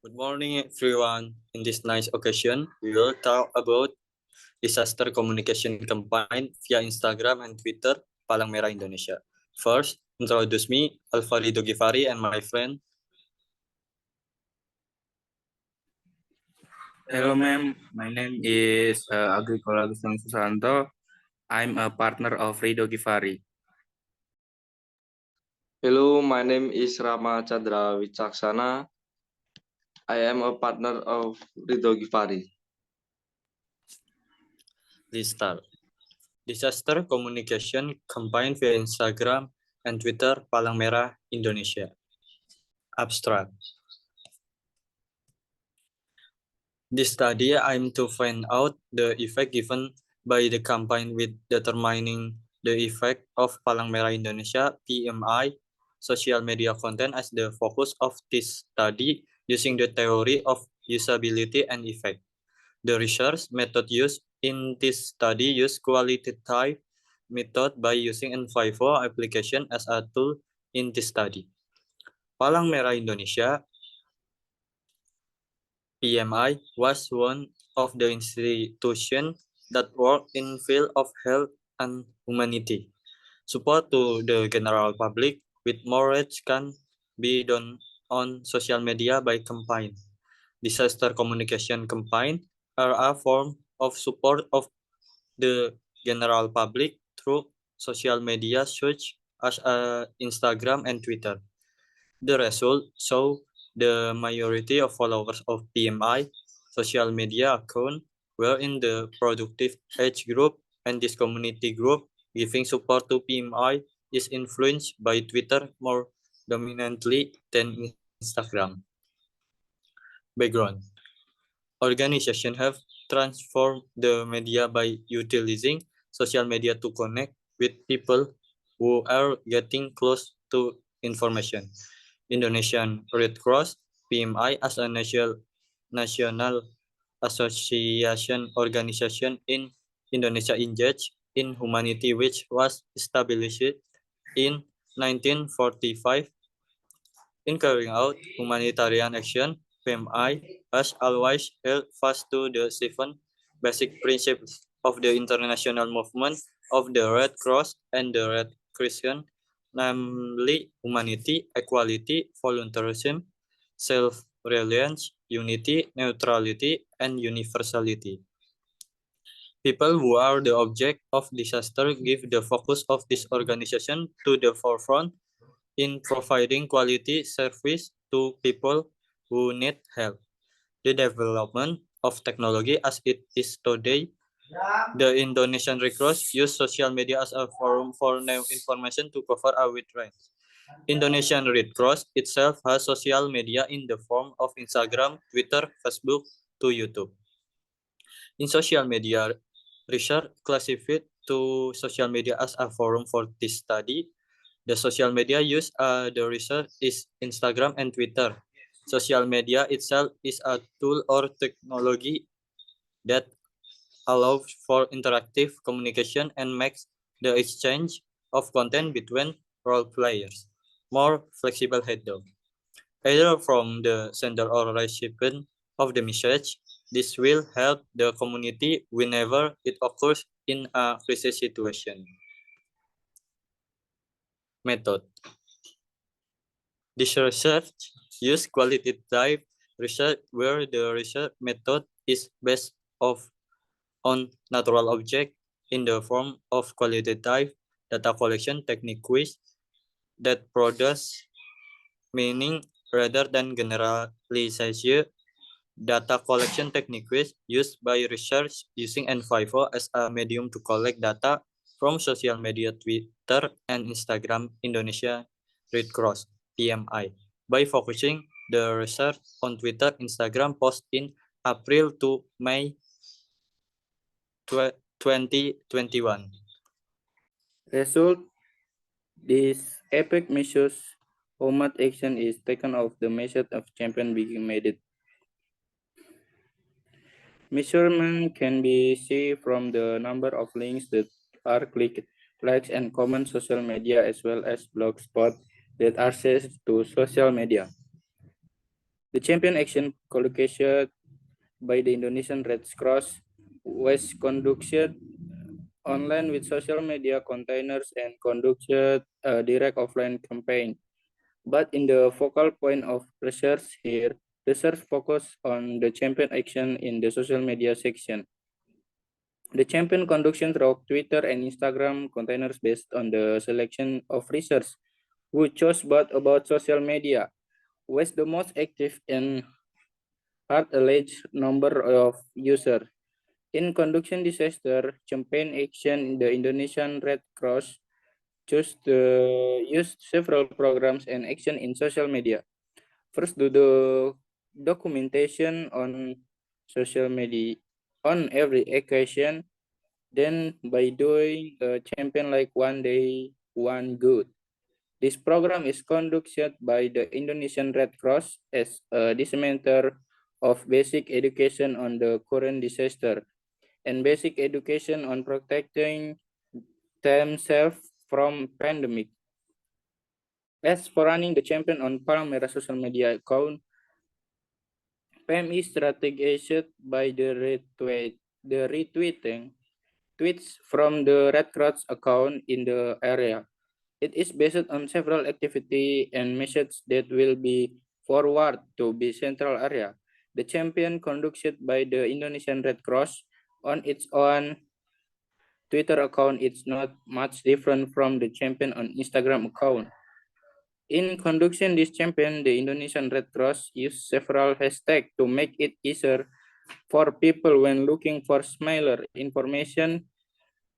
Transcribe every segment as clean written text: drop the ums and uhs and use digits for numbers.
Good morning, everyone. In this nice occasion, we will talk about disaster communication campaign via Instagram and Twitter, Palang Merah Indonesia. First, introduce me, Alfarido Givari, and my friend. Hello, ma'am. My name is Agrikola Gustang Susanto. I'm a partner of Rido Givari. Hello, my name is Rama Chandra Wicaksana. I am a partner of Rido Givari. Let's start. Disaster communication campaign via Instagram and Twitter, Palang Merah Indonesia. Abstract. This study aimed to find out the effect given by the campaign with determining the effect of Palang Merah Indonesia (PMI) social media content as the focus of this study using the theory of usability and effect. The research method used in this study used qualitative method by using N5O application as a tool in this study. Palang Merah Indonesia PMI was one of the institutions that work in field of health and humanity. Support to the general public with more reach can be done on social media by campaign. Disaster communication campaign are a form of support of the general public through social media such as Instagram and Twitter. The result show the majority of followers of PMI social media account were in the productive age group, and this community group giving support to PMI is influenced by Twitter more dominantly than Instagram. Background. Organizations have transformed the media by utilizing social media to connect with people who are getting close to information. Indonesian Red Cross (PMI) as a national association organization in Indonesia engaged in humanity, which was established in 1945. In carrying out humanitarian action, PMI has always held fast to the 7 basic principles of the international movement of the Red Cross and the Red Crescent, namely humanity, equality, volunteerism, self-reliance, unity, neutrality, and universality. People who are the object of disaster give the focus of this organization to the forefront in providing quality service to people who need help. The development of technology as it is today, the Indonesian Red Cross use social media as a forum for new information to cover a wide range. Indonesian Red Cross itself has social media in the form of Instagram, Twitter, Facebook, to YouTube. In social media, research classified to social media as a forum for this study. The social media used the research is Instagram and Twitter. Social media itself is a tool or technology that allows for interactive communication and makes the exchange of content between role players more flexible head-on. Either from the sender or recipient of the message, this will help the community whenever it occurs in a crisis situation. Method. This research use qualitative research where the research method is based on natural object in the form of qualitative data collection techniques that produce meaning rather than generalization. Data collection techniques used by research using N5O as a medium to collect data from social media Twitter and Instagram Indonesia Red Cross (PMI) by focusing the research on Twitter Instagram posts in April to May 2021. Result: this epic measures how much action is taken of the method of champion being made. Measurement can be seen from the number of links that are clicked, likes, and comments social media as well as blogspot that access to social media. The champion action collocated by the Indonesian Red Cross was conducted online with social media containers and conducted a direct offline campaign. But in the focal point of research here, research focus on the champion action in the social media section. The champion conduction through Twitter and Instagram containers based on the selection of research who chose both about social media was the most active and had a large number of users. In conduction disaster campaign action, the Indonesian Red Cross chose to use several programs and action in social media. First, do the documentation on social media on every occasion. Then, by doing a campaign like One Day, One Good. This program is conducted by the Indonesian Red Cross as a disseminator of basic education on the current disaster and basic education on protecting themselves from pandemic. As for running the champion on Palang Merah social media account, PMI strategized by the retweeting tweets from the Red Cross account in the area. It is based on several activity and messages that will be forward to the central area. The champion conducted by the Indonesian Red Cross on its own Twitter account is not much different from the champion on Instagram account. In conduction this champion, the Indonesian Red Cross used several hashtags to make it easier for people when looking for similar information,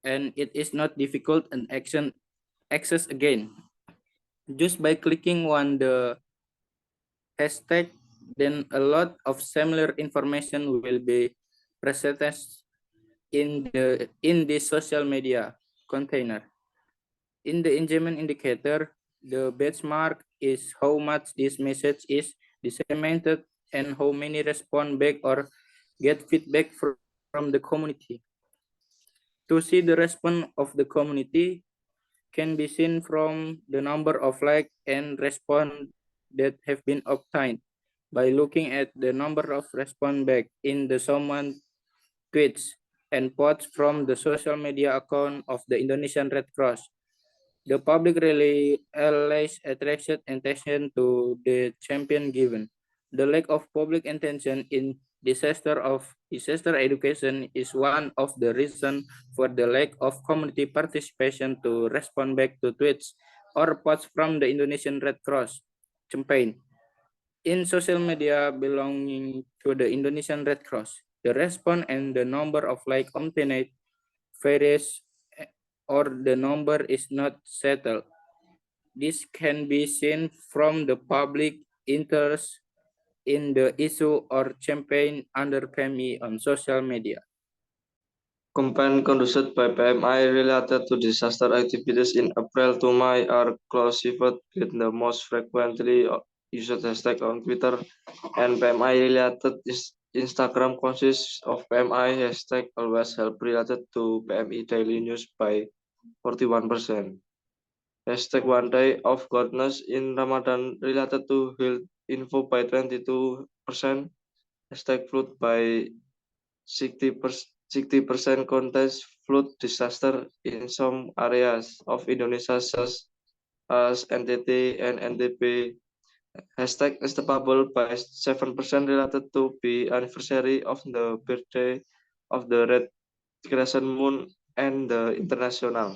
and it is not difficult and access again. Just by clicking on the hashtag, then a lot of similar information will be presented in the social media container. In the engagement indicator, the benchmark is how much this message is disseminated and how many respond back or get feedback from the community. To see the response of the community can be seen from the number of like and respond that have been obtained by looking at the number of respond back in the someone tweets and posts from the social media account of the Indonesian Red Cross. The public really attracted attention to the champion given. The lack of public attention in disaster education is one of the reasons for the lack of community participation to respond back to tweets or posts from the Indonesian Red Cross campaign. In social media belonging to the Indonesian Red Cross, the response and the number of like obtained varies or the number is not settled. This can be seen from the public interest in the issue or campaign under PMI on social media. Campaign conducted by PMI related to disaster activities in April to May are classified with the most frequently used hashtag on Twitter, and PMI related Instagram consists of PMI hashtag always help related to PMI daily news by 41%. Hashtag one day of godness in Ramadan related to health info by 22%. Hashtag flood by 60% contains flood disaster in some areas of Indonesia such as NTT and NTB. Hashtag Estepable by 7% related to the anniversary of the birthday of the Red Crescent Moon and the International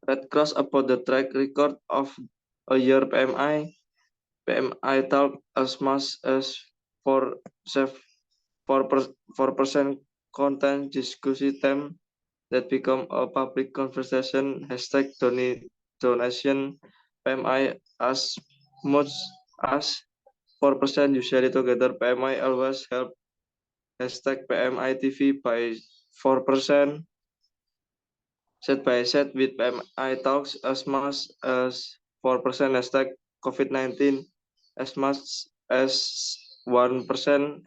Red Cross about the track record of a year PMI. PMI talk as much as 4% content discussion theme that become a public conversation. Hashtag donation PMI as much as 4% usually together. PMI always help. Hashtag PMI TV by 4%. Set by set with PMI talks as much as 4%. Hashtag COVID-19 as much as 1%,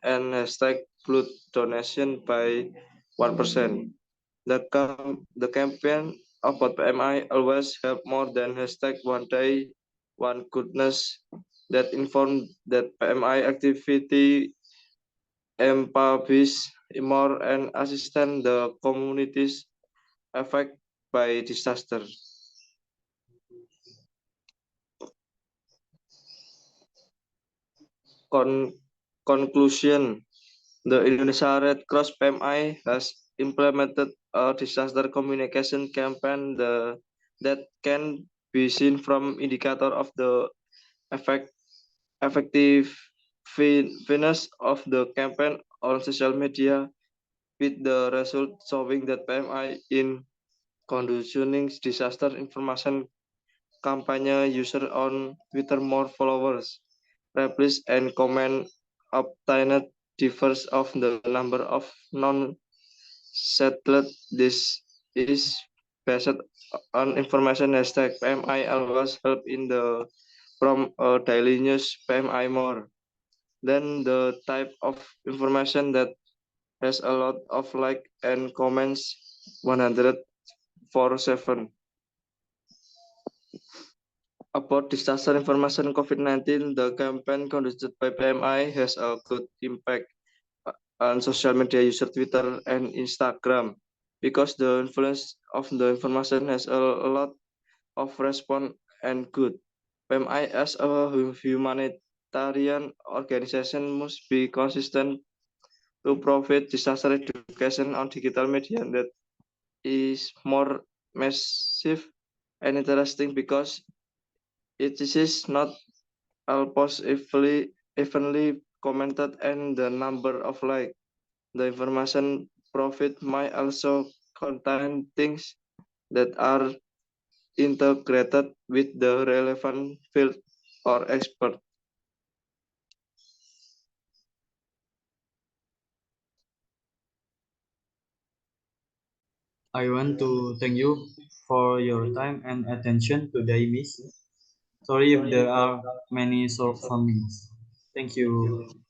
and hashtag blood donation by 1%. The campaign about PMI always help more than hashtag one day, one goodness. that inform that PMI activity empowers more and assistant the communities affected by disaster. Conclusion: the Indonesia Red Cross PMI has implemented a disaster communication campaign that can be seen from indicator of the effect, effectiveness of the campaign on social media, with the result showing that PMI in conducting disaster information campaign user on Twitter more followers, replies, and comment obtained differs of the number of non-settled. This is based on information hashtag PMI always help in the from a daily news PMI more than the type of information that has a lot of like and comments 147. About disaster information COVID-19, the campaign conducted by PMI has a good impact on social media user Twitter and Instagram because the influence of the information has a lot of response and good. PMI as a humanitarian organization must be consistent to provide disaster education on digital media that is more massive and interesting because it is not all posts evenly commented and the number of like. The information profit might also contain things that are integrated with the relevant field or expert. I want to thank you for your time and attention today, Miss. Sorry if there are many shortcomings. Thank you.